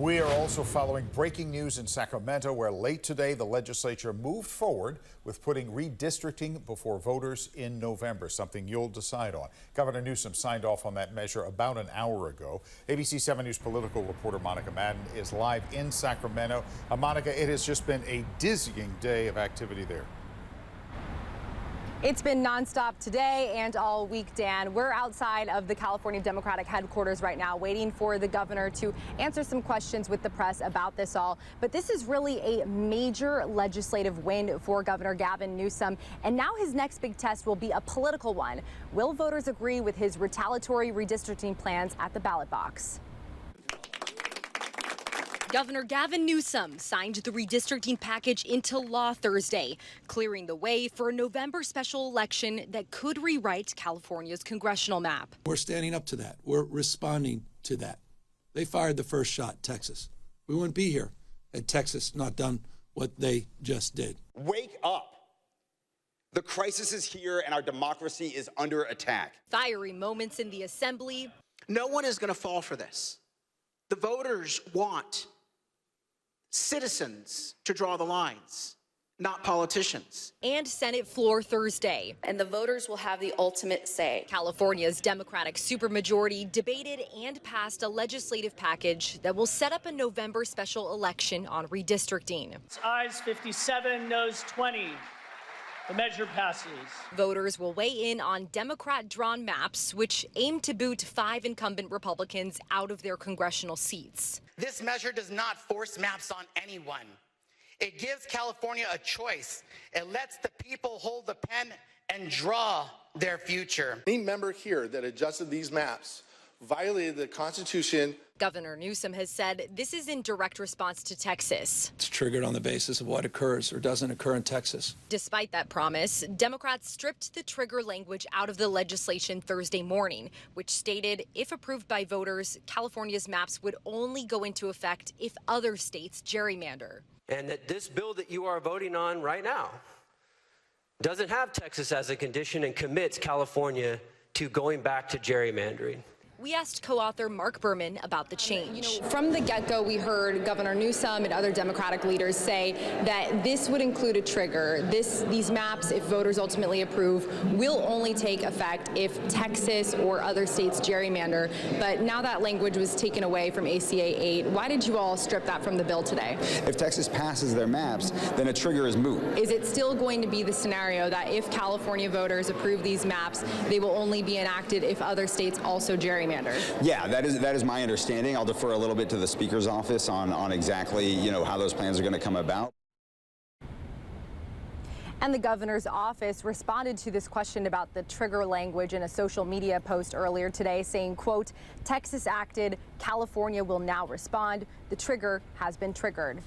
We are also following breaking news in Sacramento, where late today the legislature moved forward with putting redistricting before voters in November, something you'll decide on. Governor Newsom signed off on that measure about an hour ago. ABC 7 News political reporter Monica Madden is live in Sacramento. Monica, it has just been a dizzying day of activity there. It's been nonstop today and all week, Dan. We're outside of the California Democratic headquarters right now, waiting for the governor to answer some questions with the press about this all. But this is really a major legislative win for Governor Gavin Newsom. And now his next big test will be a political one. Will voters agree with his retaliatory redistricting plans at the ballot box? Governor Gavin Newsom signed the redistricting package into law Thursday, clearing the way for a November special election that could rewrite California's congressional map. We're standing up to that. We're responding to that. They fired the first shot, Texas. We wouldn't be here had Texas not done what they just did. Wake up. The crisis is here and our democracy is under attack. Fiery moments in the assembly. No one is going to fall for this. The voters want citizens to draw the lines, not politicians. And Senate floor Thursday. And the voters will have the ultimate say. California's Democratic supermajority debated and passed a legislative package that will set up a November special election on redistricting. Ayes 57, noes 20. The measure passes. Voters will weigh in on Democrat-drawn maps, which aim to boot 5 incumbent Republicans out of their congressional seats. This measure does not force maps on anyone. It gives California a choice. It lets the people hold the pen and draw their future. Any member here that adjusted these maps violated the Constitution. Governor Newsom has said this is in direct response to Texas. It's triggered on the basis of what occurs or doesn't occur in Texas. Despite that promise, Democrats stripped the trigger language out of the legislation Thursday morning, which stated if approved by voters, California's maps would only go into effect if other states gerrymander. And that this bill that you are voting on right now doesn't have Texas as a condition and commits California to going back to gerrymandering. We asked co-author Mark Berman about the change. From the get-go, we heard Governor Newsom and other Democratic leaders say that this would include a trigger. These maps, if voters ultimately approve, will only take effect if Texas or other states gerrymander. But now that language was taken away from ACA 8. Why did you all strip that from the bill today? If Texas passes their maps, then a trigger is moot. Is it still going to be the scenario that if California voters approve these maps, they will only be enacted if other states also gerrymander? Yeah, that is my understanding. I'll defer a little bit to the Speaker's office on exactly, how those plans are going to come about. And the governor's office responded to this question about the trigger language in a social media post earlier today, saying, quote, Texas acted, California will now respond. The trigger has been triggered.